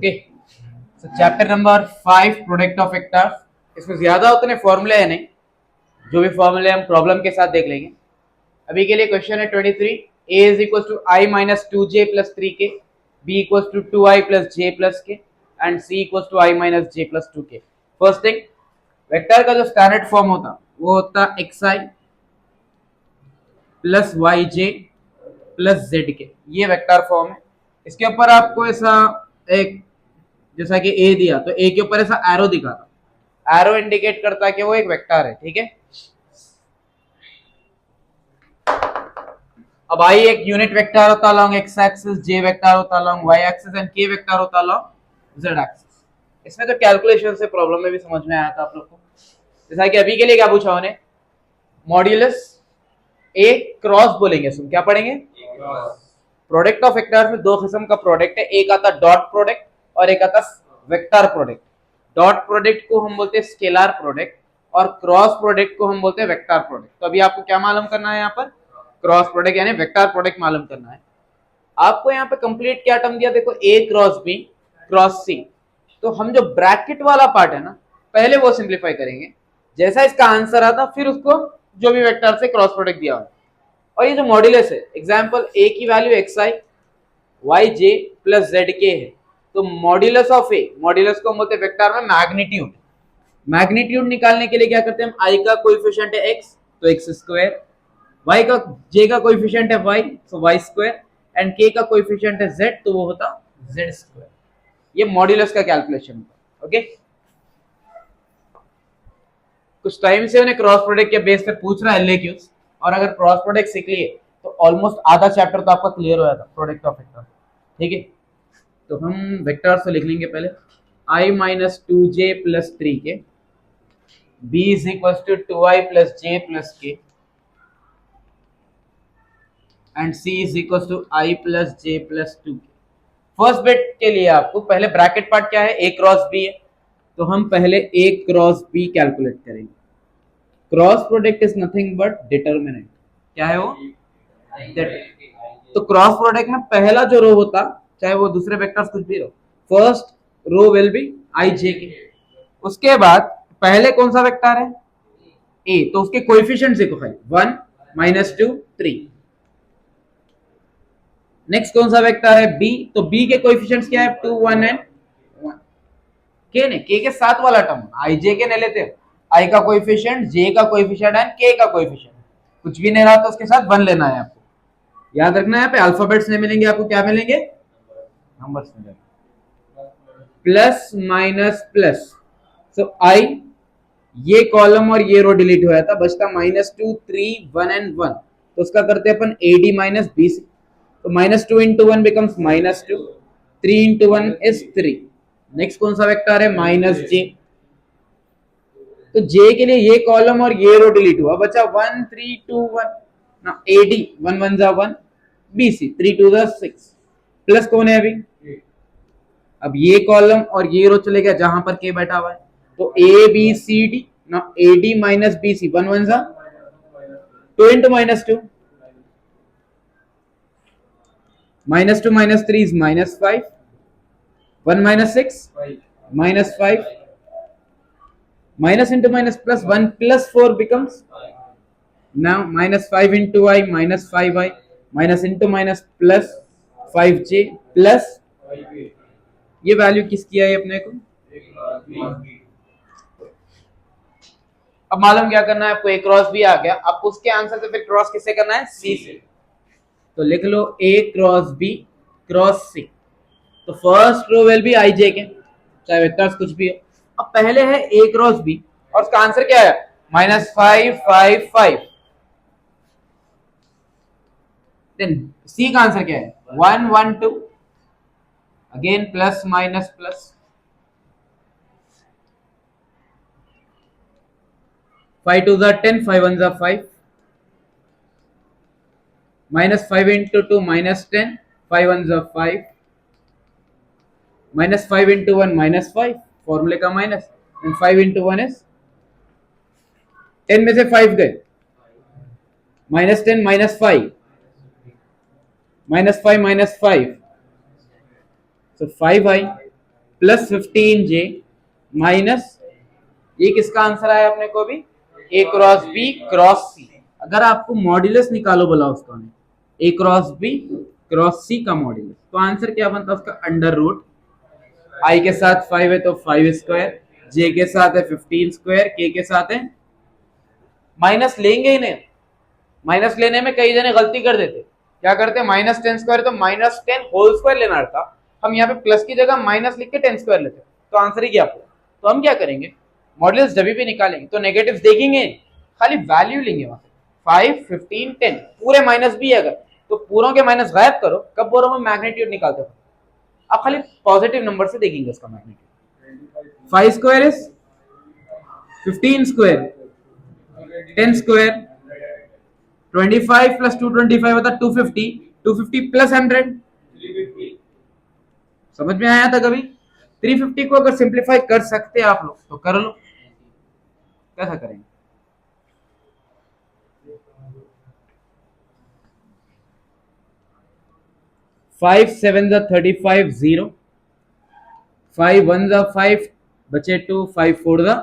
Okay, so chapter number 5 product of vectors. इसमें ज्यादा उतने फॉर्मूले हैं नहीं, जो भी फॉर्मूले हम प्रॉब्लम के साथ देख लेंगे। अभी के लिए क्वेश्चन है 23, a is equal to i minus 2j plus 3k, b equal to 2i plus j plus k and c equal to i minus j plus 2k। First thing, vector का जो स्टैंडर्ड फॉर्म होता वो होता xi plus yj plus zk। ये vector form है। इसके ऊपर आपको ऐसा एक, जैसा कि ए दिया तो ए के ऊपर ऐसा एरो दिखा था, एरो इंडिकेट करता है कि वो एक वेक्टर है। ठीक है, अब आई एक यूनिट वेक्टर होता along x axis, j vector होता along y axis and k vector होता along z एक्सिस। इसमें तो कैलकुलेशन से प्रॉब्लम में भी समझ में आया था आप लोग को। जैसा कि अभी के लिए क्या पूछा उन्हें, मॉड्यूलस ए क्रॉस बोलेंगे, इसमें क्या पढ़ेंगे, प्रोडक्ट ऑफ वेक्टर्स में दो किस्म का प्रोडक्ट है, एक आता डॉट प्रोडक्ट और एक आता वेक्टर प्रोडक्ट। डॉट प्रोडक्ट को हम बोलते हैं स्केलर प्रोडक्ट और क्रॉस प्रोडक्ट को हम बोलते हैं वेक्टर प्रोडक्ट। तो अभी आपको क्या मालूम करना है, यहाँ पर क्रॉस प्रोडक्ट यानी वेक्टर प्रोडक्ट मालूम करना है। आपको यहाँ पे कंप्लीट क्या टर्म दिया, देखो a cross b cross c। तो हम जो ब्रैकेट वाला पार्ट है ना, पहले वो सिंप्लीफाई करेंगे, जैसा इसका आंसर आता फिर उसको जो भी वेक्टर से क्रॉस प्रोडक्ट दिया हो। और ये जो मॉड्यूलस है, एग्जांपल a की value xi yj plus zk है, तो मॉड्यूलस ऑफ a, मॉड्यूलस को हम बोलते हैं वेक्टर में मैग्नीट्यूड। मैग्नीट्यूड निकालने के लिए क्या करते हैं हम, i का कोएफिशिएंट है x तो x स्क्वायर, y का j का कोएफिशिएंट है y तो y स्क्वायर एंड k का कोएफिशिएंट है z तो वो होता z स्क्वायर। ये मॉड्यूलस का कैलकुलेशन होता। ओके, कुछ टाइम से उन्हें क्रॉस प्रोडक्ट के बेस पे पूछ रहा है LAQs, और अगर क्रॉस प्रोडक्ट सीख लिए तो ऑलमोस्ट आधा चैप्टर तो आपका क्लियर हो जाता प्रोडक्ट ऑफ वेक्टर। ठीक है, तो हम वेक्टर्स को लिख लेंगे पहले, i minus 2j plus 3k, b is equal to 2i plus j plus k and c is equal to i plus j plus 2k। First bit के लिए आपको पहले ब्रैकेट पार्ट क्या है, a क्रॉस b है, तो हम पहले a क्रॉस b कैलकुलेट करेंगे। Cross product is nothing but determinant. क्या है वो, तो क्रॉस प्रोडक्ट में पहला जो रो होता, चाहे वो दूसरे वेक्टर्स कुछ भी हो, first row will be i j k। उसके बाद पहले कौन सा वेक्टर है, a, तो उसके कोएफिशिएंट्स देखो भाई, 1 माइनस 2 3। नेक्स्ट कौन सा वेक्टर है b, तो b के कोएफिशिएंट्स क्या है, 2 1 एंड 1। k ने, k के साथ वाला टर्म i j के नहीं लेते, i का कोएफिशिएंट, j का कोएफिशिएंट एंड k का कोएफिशिएंट। कुछ भी नहीं रहा तो उसके साथ 1 लेना है आपको। याद रखना है, यहाँ पे अल्फाबेट्स नहीं मिलेंगे आपको, क्या मिलेंगे, नंबर्स मिलेंगे, plus minus plus. So i, ये कॉलम और ये रो डिलीट हो जाता, बचता माइनस 2 3 1 एंड 1। तो उसका करते हैं अपन ad माइनस bc, तो minus 2 into 1 becomes minus 2, 3 into 1 is 3। Next कौन सा वेक्टर है, माइनस j, तो j के लिए ये कॉलम और ये रो डिलीट हुआ, बचा 1 3 2 1 ना, ad 1 1 जा 1, bc 3 2 जा 6, प्लस कौन है अभी, अब ये कॉलम और ये रो चले गया जहां पर k बैठा हुआ है, तो a b c d ना, ad माइनस bc 1 1 जा 2 into minus 2, minus 2 minus 3 is minus 5, 1 minus 6 minus 5, minus into minus plus 1 plus 4 becomes now minus 5 into I minus 5I minus into minus plus 5j plus ये value किसकी आई अपने को, अब मालूम क्या करना है आपको, a क्रॉस b आ गया, अब उसके आंसर से फिर क्रॉस किससे करना है, c से। तो लिख लो a cross b cross c, तो first row will be i j के, चाहे वेक्टर्स कुछ भी हो। अब पहले है a क्रॉस b और उसका आंसर क्या है, माइनस 5 5 5। देन c का आंसर क्या है, 1 1 2, अगेन प्लस माइनस प्लस, 5 2 जा 10, 5 1 जा 5, माइनस 5 इंटू 2 माइनस 10, 5 1 जा 5, माइनस 5 इंटू 1 माइनस 5, फॉर्मूले का माइनस, एंड 5 इंटू 1 इज 10 में से 5 गए, minus 10 minus 5, minus 5 minus 5, so 5i plus 15J minus, ये किसका आंसर आया अपने को भी, A cross B cross C। अगर आपको मॉड्यूलस निकालो बोला उसका, A cross B cross C का मॉड्यूलस, तो आंसर क्या बनता है उसका, अंडर रूट I के साथ 5 है तो 5 स्क्वायर, J के साथ है 15 स्क्वायर, K के साथ है, माइनस लेंगे ही नहीं, माइनस लेने में कई जने गलती कर देते, क्या करते हैं, -10 स्क्वायर तो -10 होल स्क्वायर लेना था, हम यहाँ पे प्लस की जगह माइनस लिख के 10 स्क्वायर लेते, तो आंसर ही क्या आपको। तो हम क्या करेंगे, मॉड्यूलस जब भी निकालेंगे तो नेगेटिव्स देखेंगे, खाली वैल्यू लेंगे वहां से, 5 15 10 पूरे माइनस भी है, अगर तो पूरों के माइनस गायब करो, कब बोलो में मैग्नीट्यूड निकालते हो, आप खाली पॉजिटिव नंबर से देखेंगे उसका magnitude. 5 square is 15 square, 10 square, 25 plus 225 होता 250, 250 प्लस 100, समझ में आया था कभी। 350 को अगर सिंप्लीफाई कर सकते हैं आप लोग तो कर लो, कैसा करेंगे, फाइव सेवन जा 35 0, 5 1 जा 5 बचे 2, 5 4 जा,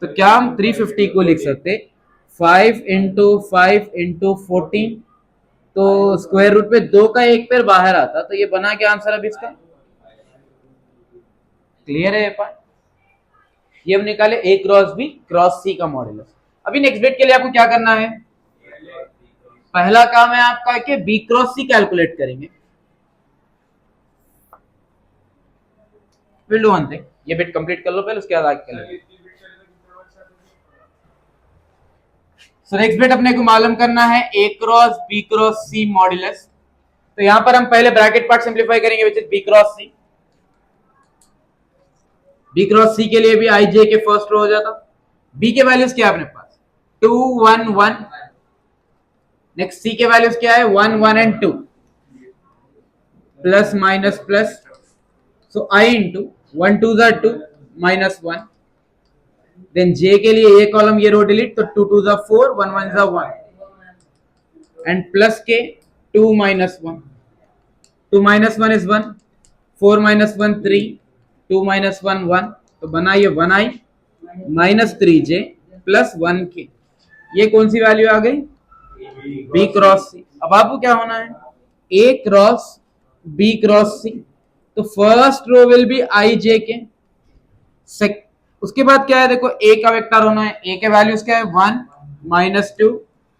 तो क्या हम 350 को लिख सकते 5 इंटू 5 इंटू 14, तो स्क्वायर रूट में 2 का एक पैर बाहर आता, तो ये बना क्या आंसर अभी इसका, क्लियर है ये पार्ट। ये हम निकाले A cross B cross C का मॉड्यूलस। अभी नेक्स्ट बिट के लिए आपको क्या करना है, पहला काम है आपका कि B क्रॉस C कैलकुलेट करेंगे। विल डू वन थिंग, ये बिट कंप्लीट कर लो पहले, उसके बाद आगे करेंगे। सो नेक्स्ट बिट अपने को मालूम करना है A cross B cross C modulus. तो यहां पर हम पहले ब्रैकेट पार्ट सिंप्लीफाई करेंगे which is B cross C। B cross C के लिए भी I J के फर्स्ट रो हो जाता। B के वैल्यूज क्या है अपने पास, 2 1 1, नेक्स्ट C के वैल्यूज क्या है, 1 1 and 2, plus minus plus, so I into 1 2 जा 2 माइनस 1, देन J के लिए ये कॉलम ये रो डिलीट, तो 2 2 जा 4 1 1 जा 1 एंड प्लस के 2 minus 1, 2 minus 1 is 1, 4 minus 1 3, 2 minus 1 1, तो बना ये 1I minus 3J plus 1K। ये कौन सी वैल्यू आ गई, B क्रॉस C। अब आपको क्या होना है, A cross B cross C, तो first row will be I J के, उसके बाद क्या है देखो A का वेक्टर होना है, A के वैल्यूज क्या है 1 minus 2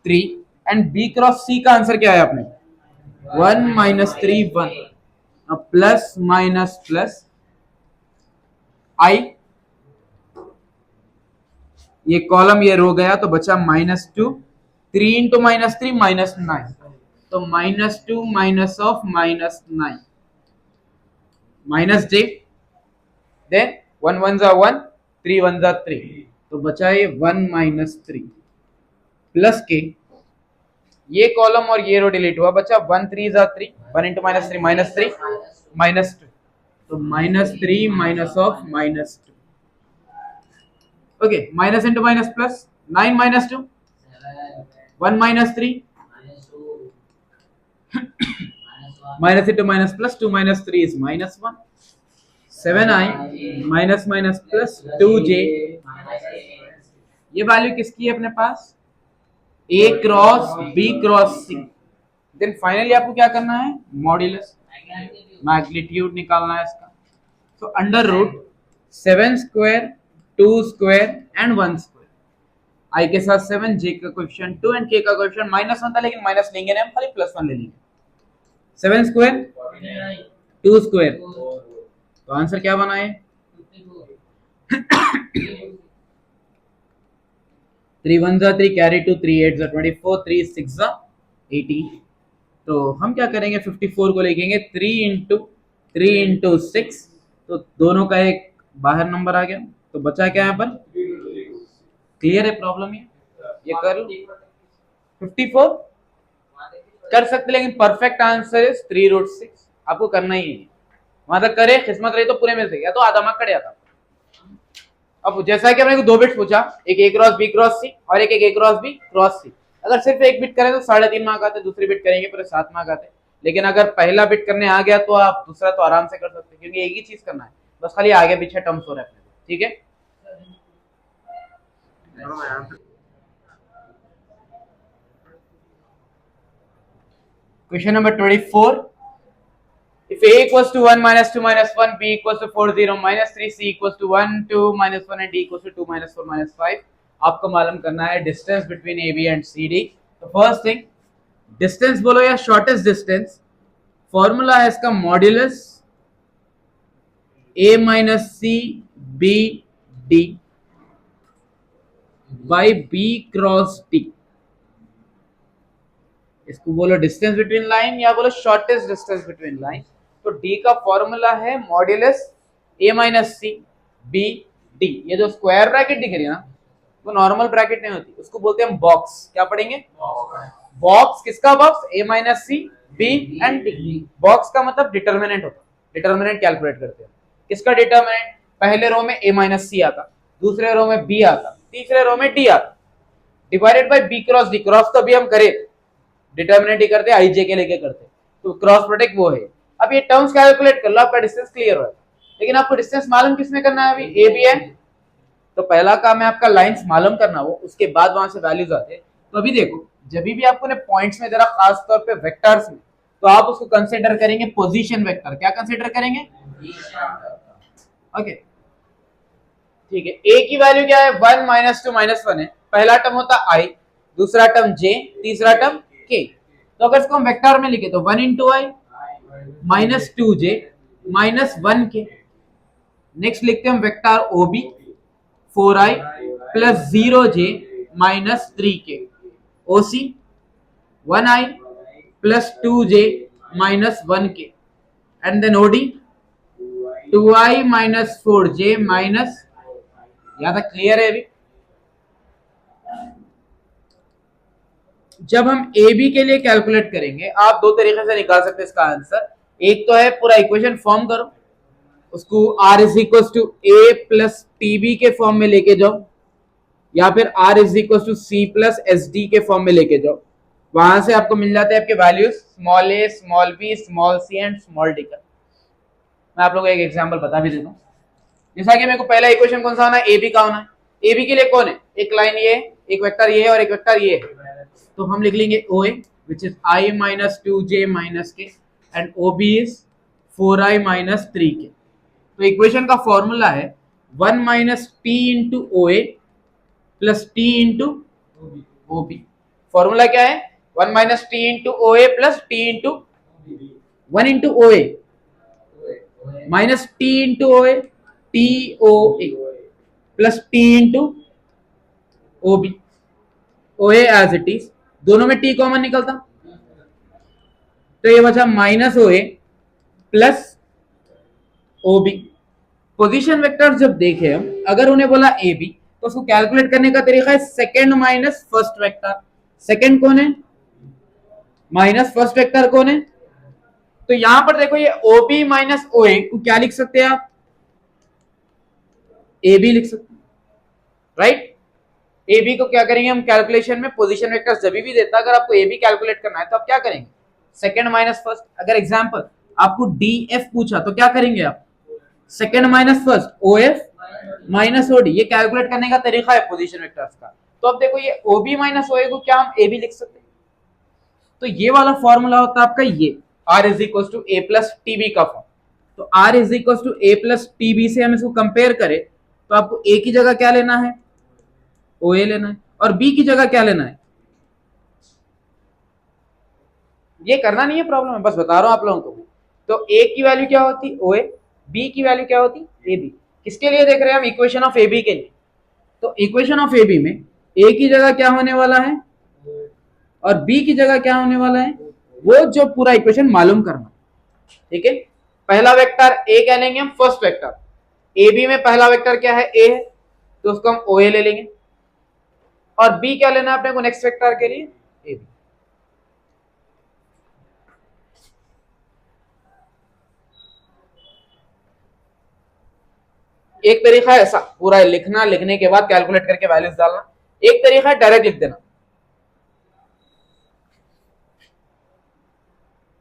3, and B cross C का आंसर क्या है आपने 1 माइनस 3 1, अब प्लस माइनस प्लस I, ये कॉलम ये रो गया तो बचा -2, 3 इंटू -3 -9, तो -2 minus of -9 minus J, then 1 1 जा 1 3 1 जा 3, तो बचा ये 1 माइनस 3 प्लस के, ये कॉलम और ये रो डिलीट हुआ, बचा 1 3 जा 3, 1 इंटू -3 -3 -2, तो -3 minus of -2, okay, minus into minus plus, 9 minus 2 1 minus 3 minus into minus plus, 2 minus 3 is -1, 7I minus minus plus 2J, ये वैल्यू किसकी है अपने पास, A cross B cross C। Then finally आपको क्या करना है, मॉड्यूलस मैग्नीट्यूड निकालना है इसका। So under root 7 square 2 square and 1 square, I के साथ 7, J का कोएफिशिएंट 2 एंड K का कोएफिशिएंट -1 था, लेकिन माइनस लेंगे नहीं हम, खाली +1 ले लेंगे। 7 स्क्वायर 2 स्क्वायर, तो आंसर क्या बना है 3 1 जा 3 कैरी 2, 3 8 जा 24, 3 6 जा 80, तो हम क्या करेंगे 54 को लिखेंगे 3 इंटू 6, तो दोनों का एक बाहर नंबर आ गया, तो बचा क्या यहाँ पर, क्लियर है प्रॉब्लम ये कर लो। 54 कर सकते, लेकिन परफेक्ट आंसर इज 3√6, आपको करना ही है, वहां तक करे, किस्मत रही तो पूरे में से, या तो आधा मार्क कट जाता। अब जैसा कि हमने को 2 बिट्स पूछा, एक A cross B cross C और एक A cross B cross C, अगर सिर्फ एक बिट करें तो 3.5 मार्क आते, दूसरी बिट करेंगे पूरे 7 मार्क आते, लेकिन अगर पहला बिट करने आ गया तो आप दूसरा तो आराम से कर सकते हैं, क्योंकि एक ही चीज करना है, बस खाली आगे पीछे टर्म्स हो रहे हैं, ठीक है। Question number 24, if a equals to 1 minus 2 minus 1, b equals to 4 0 minus 3, c equals to 1 2 minus 1 and d equals to 2 minus 4 minus 5, आपको मालूम करना है distance between a b and c d. तो फर्स्ट थिंग, डिस्टेंस बोलो या shortest distance, formula है इसका modulus a minus C B d by b cross d. इसको बोलो डिस्टेंस बिटवीन लाइन या बोलो शॉर्टेस्ट डिस्टेंस बिटवीन लाइन। तो डी का फॉर्मूला है modulus a minus C B d. ये जो स्क्वायर ब्रैकेट दिख रही है ना, वो नॉर्मल ब्रैकेट नहीं होती, उसको बोलते हैं बॉक्स। क्या पढ़ेंगे? बॉक्स। किसका box? a minus C b and d. Box का मतलब डिटर्मिनेंट होता है, डिटर्मिनेंट कैलकुलेट करते हैं। किसका डिटर्मिनेंट? पहले रो में a माइनस सी आता, दूसरे रो में b आता, तीसरे रो में d आता, divided by b cross d। Cross तो अभी हम करे, डिटर्मिनेंट ही करते, आई जे के लेके करते, तो क्रॉस प्रोडक्ट वो है। अब ये टर्म्स कैलकुलेट कर लो, आपका डिस्टेंस क्लियर हो। लेकिन आपको डिस्टेंस मालूम किसमें करना है? अभी ए बी है, तो पहला काम है आपका लाइंस मालूम करना, वो उसके बाद वहां से वैल्यूज आते हैं। तो अभी देखो, जब भी आपको ने पॉइंट्स में जरा खास तौर पे वेक्टर्स में, तो आप उसको कंसीडर करेंगे पोजीशन वेक्टर। क्या कंसीडर करेंगे? ओके, ठीक है। ए की वैल्यू क्या है? 1 माइनस 2 माइनस 1 है। पहला टर्म होता आई, दूसरा टर्म जे, तीसरा टर्म के। तो अगर इसको हम वेक्टर में लिखे तो 1 into i minus 2 j minus 1 k. Next लिखते हैं हम vector OB 4i plus 0j minus 3k। OC 1i plus 2j minus 1k। And then OD 2i minus 4j minus, यहां तक क्लियर है? अभी जब हम ए बी के लिए कैलकुलेट करेंगे, आप दो तरीके से निकाल सकते हैं इसका आंसर। एक तो है पूरा इक्वेशन फॉर्म करो, उसको r is equal to a plus t b के फॉर्म में लेके जाओ, या फिर r is equal to c plus s d के फॉर्म में लेके जाओ। वहां से आपको मिल जाते हैं आपके values small a, small b, small c and small d का। मैं आप लोगों को एक एग्जांपल बता भी देता हूँ। जैसा कि मेरे को पहला इक्वेशन कौन सा होना है? ए बी का होना है। ए बी के लिए कौन है? एक लाइन ये, एक वेक्टर ये और एक वेक्टर ये है। तो हम लिख लेंगे O A which is i minus 2j minus k, and O B is 4i minus 3k। तो इक्वेशन का फॉर्मूला है 1 माइनस टी इंटू ओ ए plus T into O B. Formula क्या है? 1 माइनस टी इंटू ओ ए प्लस टी इंटू 1 into O A minus t into O A, t O A plus T into O B. O A as it is, दोनों में t common निकलता, तो ये बचा minus O ए plus O B. Position vector जब देखे हम, अगर उन्हें बोला ए बी, तो उसको कैलकुलेट करने का तरीका है second minus first vector. Second कौन है? माइनस फर्स्ट वेक्टर कौन है? तो यहां पर देखो, ये ओ बी माइनस ओ ए को क्या लिख सकते हैं आप? ए बी लिख सकते हैं, राइट। ए बी को क्या करेंगे हम कैलकुलेशन में? पोजीशन वेक्टर जब भी देता, अगर आपको ए बी कैलकुलेट करना है तो आप क्या करेंगे? Second minus first. अगर एग्जांपल आपको डी एफ पूछा तो क्या करेंगे आप? Second minus first, o f minus ओ डी। ये कैलकुलेट करने का तरीका है पोजीशन वेक्टर्स का। तो अब देखो, ये ओ बी माइनस ओ ए को क्या हम ए बी लिख सकते हैं? तो ये वाला फॉर्मूला होता है आपका ये r is equal to a plus t b का फॉर्म। तो r is equal to a plus t b से हम इसको कंपेयर करें, तो आपको ए की जगह क्या लेना है? ओ ए लेना है, और बी की जगह क्या लेना है? ये करना नहीं है प्रॉब्लम है, बस बता रहा हूं आप लोगों को। तो ए की वैल्यू क्या होती? ओ ए। बी की वैल्यू क्या होती? A b. किसके लिए देख रहे हैं हम? इक्वेशन ऑफ ए बी के लिए। तो इक्वेशन ऑफ ए बी में ए की जगह क्या होने वाला है और बी की जगह क्या होने वाला है, वो जो पूरा इक्वेशन मालूम करना, ठीक है। पहला वेक्टर ए कह लेंगे हम, फर्स्ट वेक्टर। ए बी में पहला वेक्टर क्या है? ए है, तो उसको हम ओ ए ले लेंगे। और बी क्या लेना है अपने को नेक्स्ट वेक्टर के लिए? A b. एक तरीका है ऐसा पूरा लिखना, लिखने के बाद कैलकुलेट करके वैल्यूज डालना। एक तरीका है डायरेक्ट लिख देना।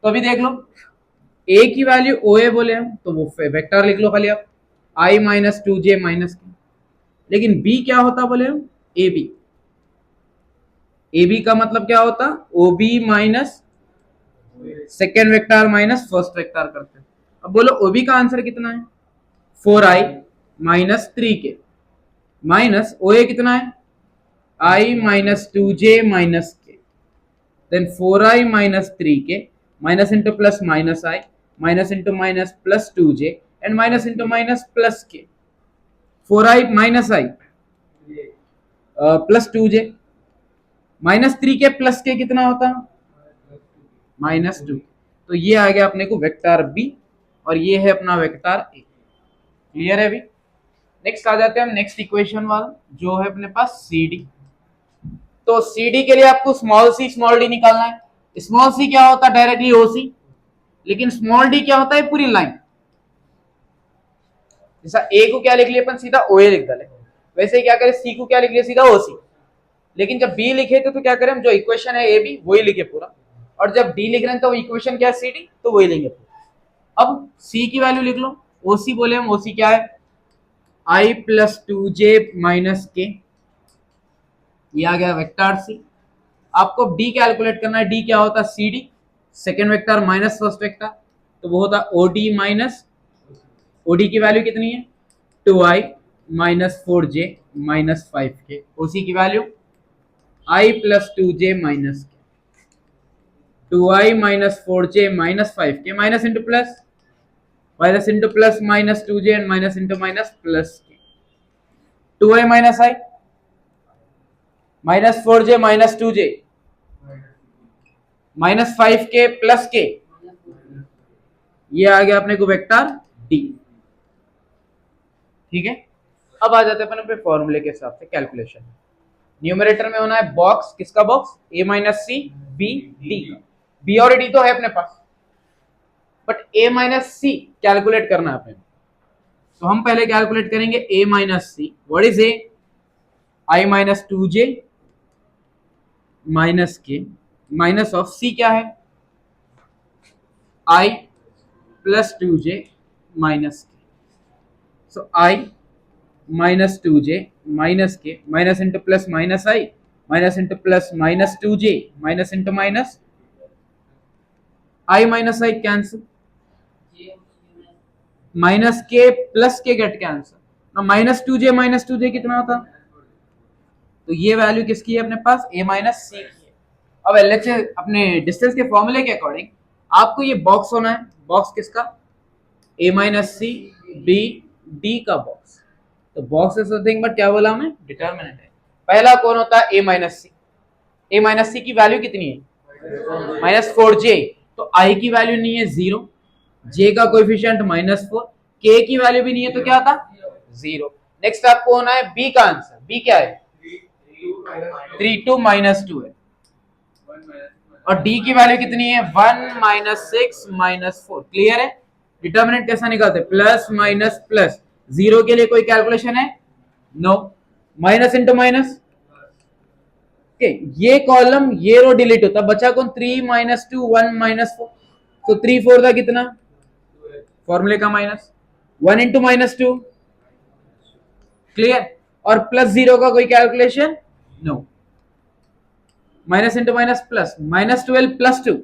तो अभी देख लो, ए की वैल्यू ओ ए बोले हम, तो वो वेक्टर लिख लो खाली आप। आई माइनस टू जे माइनस के। लेकिन बी क्या होता बोले हम, ए बी। ए बी का मतलब क्या होता, O B minus second vector minus first vector करते हैं। अब बोलो ओबी का आंसर कितना है, 4i minus 3k minus O ए कितना है, i minus 2j minus k, then 4i minus 3k minus into plus minus i minus into minus plus 2j and minus into minus plus k, 4i minus i plus 2j minus 3k plus k कितना होता, -2। तो ये आ गया अपने को vector B और ये है अपना वेक्टर ए। क्लियर है अभी। नेक्स्ट आ जाते हैं हम नेक्स्ट इक्वेशन वाला जो है अपने पास सी डी। तो सी डी के लिए आपको स्मॉल सी स्मॉल डी निकालना है। स्मॉल सी क्या होता है, डायरेक्टली ओ सी, लेकिन स्मॉल डी क्या होता है, पूरी लाइन। जैसा ए को क्या लिख लिया अपन, सीधा ओ ए लिख डाले, वैसे ही क्या करें सी को क्या लिख लिया, सीधा ओ सी। लेकिन जब बी लिखे थे तो क्या करें हम, जो इक्वेशन है ए बी वही लिखे पूरा, और जब डी लिख रहे हैं तो इक्वेशन क्या है सी डी, तो वही लेंगे पूरा। अब सी की वैल्यू लिख लो, ओ सी बोले हम, ओ सी क्या है, आई प्लस 2j माइनस के, ये आ गया वेक्टर सी। आपको डी कैलकुलेट करना है, डी क्या होता है, C D second vector minus first vector, तो वो होता ओ डी माइनस, ओ डी की वैल्यू कितनी है, 2i minus 4j minus 5k, ओसी की value i plus 2j minus के, 2i minus 4j minus 5k minus into plus minus 2j and minus into minus plus के, 2i minus i minus 4j minus 2j minus 5k plus के, ये आ गया अपने को vector D. ठीक है, अब आ जाते हैं अपन अपने फॉर्मूले के हिसाब से कैलकुलेशन। न्यूमरेटर में होना है बॉक्स, किसका box, a minus C B d, b और डी तो है अपने पास, but a minus c calculate करना है अपने। तो हम पहले कैलकुलेट करेंगे a minus c, what is a, i minus 2j minus k minus of c क्या है, i plus 2j minus k, so i minus 2j minus k minus into plus minus i minus into plus minus 2j minus into minus i minus i cancel, minus के plus के get cancel, ना minus 2j कितना होता, तो ये value किसकी है अपने पास, a माइनस सी की है। अब LHS अपने डिस्टेंस के फॉर्मूले के अकॉर्डिंग आपको ये बॉक्स होना है, बॉक्स किसका, a minus C B D का बॉक्स। तो बॉक्स इज नथिंग बट क्या बोला हमने, डिटरमिनेंट है। पहला कौन होता है, a minus c, a minus c की वैल्यू कितनी है, माइनस 4j, तो i की वैल्यू नहीं है 0, j का कोएफिशिएंट -4, k की वैल्यू भी नहीं है तो क्या था 0। नेक्स्ट आपको होना है b का आंसर, b क्या है 3 2 -2 है, और d की वैल्यू कितनी है 1 -6 -4। क्लियर है। डिटरमिनेंट कैसा निकालते, प्लस माइनस प्लस, 0 के लिए कोई कैलकुलेशन है, नो, माइनस इंटू माइनस, ये कॉलम ये रो डिलीट होता, बचा कौन 3 -2 1 -4, तो 3 4 का कितना, फॉर्मूले का माइनस, 1 इंटू -2, क्लियर, और प्लस 0 का कोई calculation, no, minus into minus plus, -12 plus 2,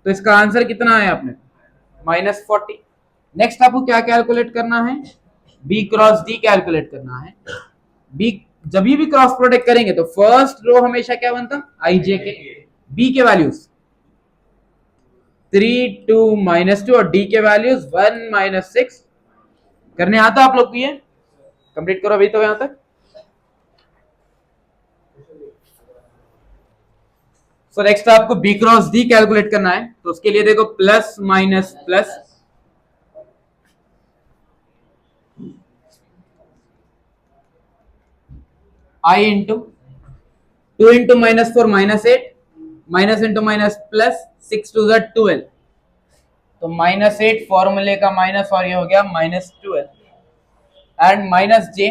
तो इसका आंसर कितना है आपने, -40। नेक्स्ट आपको क्या कैलकुलेट करना है, b क्रॉस d कैलकुलेट करना है। b जब भी क्रॉस प्रोडक्ट करेंगे तो फर्स्ट रो हमेशा क्या बनता, i j के, b के वैल्यूज 3 2 -2 और d के वैल्यूज 1 -6 करने आता आप लोग को, ये कंप्लीट करो अभी तो यहां तक। सो नेक्स्ट आपको b क्रॉस d कैलकुलेट करना है, तो उसके लिए देखो plus minus plus, i into 2 into -4 -8 minus into minus plus 6 2 12, तो -8 फॉर्मूले का माइनस और ये हो गया -12 एंड माइनस j,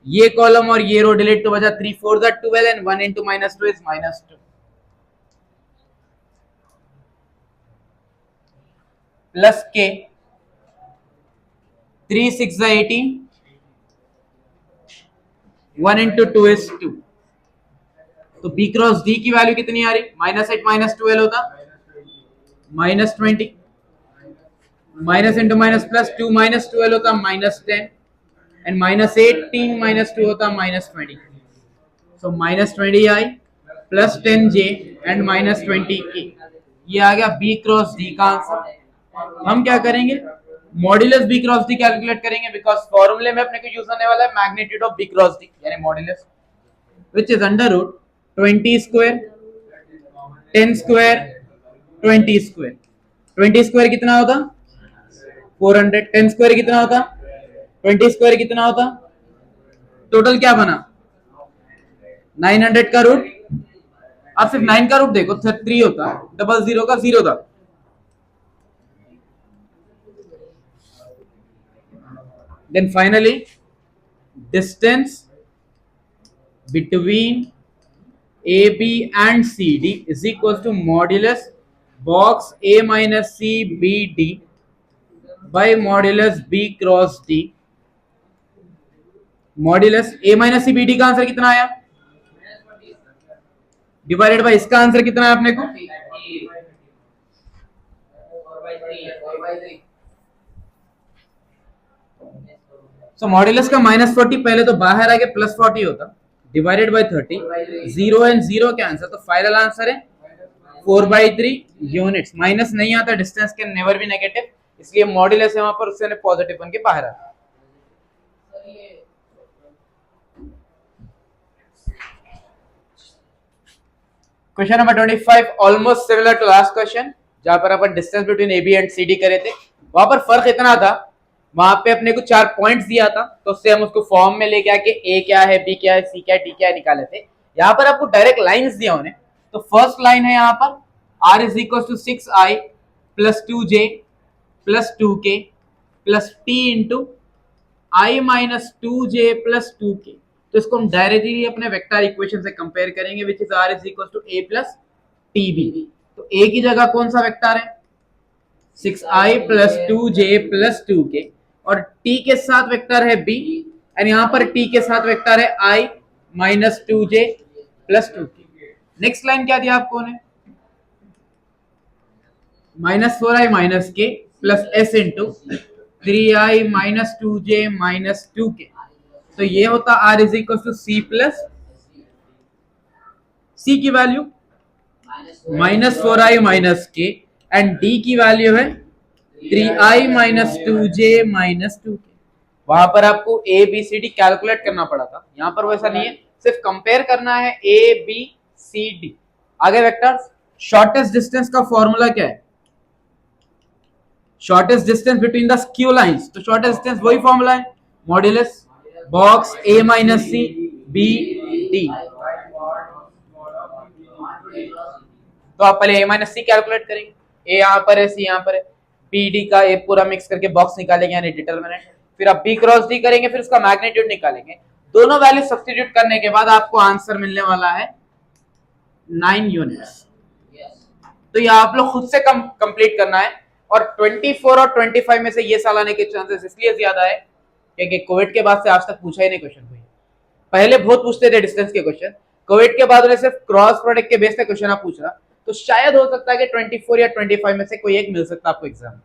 ये कॉलम और ये रो डिलीट, तो बचा 3 4 12 and 1 into -2 is -2 plus k 3 6 18, 1 into 2 is 2। तो B क्रॉस D की वैल्यू कितनी आ रही? -8 - 12 होता -20, माइनस इंटू माइनस प्लस, 2 - 12 होता -10, एंड -18 - 2 होता -20। So -20 i plus 10J and -20K। ये आ गया B क्रॉस D का आंसर। हम क्या करेंगे? Modulus B cross D calculate करेंगे, बिकॉज फॉर्मूले में अपने को यूज होने वाला है magnitude of B cross D, यानी modulus, which is under root 20 square 10 square 20 square. 20 square कितना होता? 400। 10 स्क्वायर कितना होता? 20 स्क्वायर कितना होता? टोटल क्या बना? 900 का रूट। अब सिर्फ 9 का रूट देखो, 3 होता, 00 का 0 था। Then finally, distance between AB and CD is equal to modulus box A minus C BD by modulus B cross D। Modulus A minus C BD का आंसर कितना आया? डिवाइडेड बाय इसका आंसर कितना है अपने को? सो मॉड्यूलस का -40 पहले तो बाहर आके +40 होता, डिवाइडेड बाय 30, 0 एंड 0 कैंसिल, तो फाइनल आंसर है 4/3 यूनिट्स। माइनस नहीं आता, distance can never be negative, इसलिए मॉड्यूलस है वहां पर, उससे पॉजिटिव बन के बाहर आता। Question number 25 almost similar to last question, जहां पर अपन distance between AB and CD करे थे। वहां पर फर्क इतना था, वहां पे अपने को 4 पॉइंट्स दिया था, तो उससे हम उसको फॉर्म में लेके आके A क्या है, B क्या है, C क्या है, D क्या है निकाले थे। यहाँ पर आपको डायरेक्ट लाइंस दिया उन्हें, तो फर्स्ट लाइन है यहाँ पर R is equals to 6I plus 2J plus 2K plus T into I minus 2J plus 2K। तो इसको हम डायरेक्टली अपने वेक्टर इक्वेशन से कंपेयर करेंगे, which is R is equals to A plus TB। तो A की जगह कौन सा वेक्टर है? 6I plus 2J plus 2K, और T के साथ वेक्टर है B, एंड यहाँ पर T के साथ वेक्टर है I minus 2J plus 2K। Next line क्या दिया आपको ने? -4I minus K plus S into 3I minus 2J minus 2K। तो ये होता R is equal to C plus C की value -4I minus K, and D की value है 3I minus 2J minus 2K। वहां पर आपको A B C D calculate करना पड़ा था, यहाँ पर वैसा नहीं है, सिर्फ कंपेयर करना है A B C D। आगे वेक्टर्स, शॉर्टेस्ट डिस्टेंस का फॉर्मूला क्या है? Shortest distance between the skew lines, तो शॉर्टेस्ट डिस्टेंस वही फॉर्मूला है, modulus box A minus C B D। तो आप पहले A माइनस C कैलकुलेट करेंगे, A यहाँ पर है, C यहाँ पर है, B D का A पूरा मिक्स करके बॉक्स निकालेंगे यानी डिटरमिनेंट, फिर आप B क्रॉस D करेंगे, फिर उसका मैग्नीट्यूड निकालेंगे। दोनों वैल्यू सब्स्टिट्यूट करने के बाद आपको आंसर मिलने वाला है 9 यूनिट्स। तो ये आप लोग खुद से कंप्लीट करना है, और 24 और 25 में से ये साल आने के चांसेस इसलिए ज्यादा है क्योंकि कोविड के बाद से आज तक पूछा ही नहीं क्वेश्चन कोई। पहले बहुत पूछते थे डिस्टेंस के क्वेश्चन, कोविड के बाद उन्हें सिर्फ क्रॉस प्रोडक्ट के बेस पे क्वेश्चन आप पूछ रहा, तो शायद हो सकता है कि 24 या 25 में से कोई एक मिल सकता है आपको एग्जाम।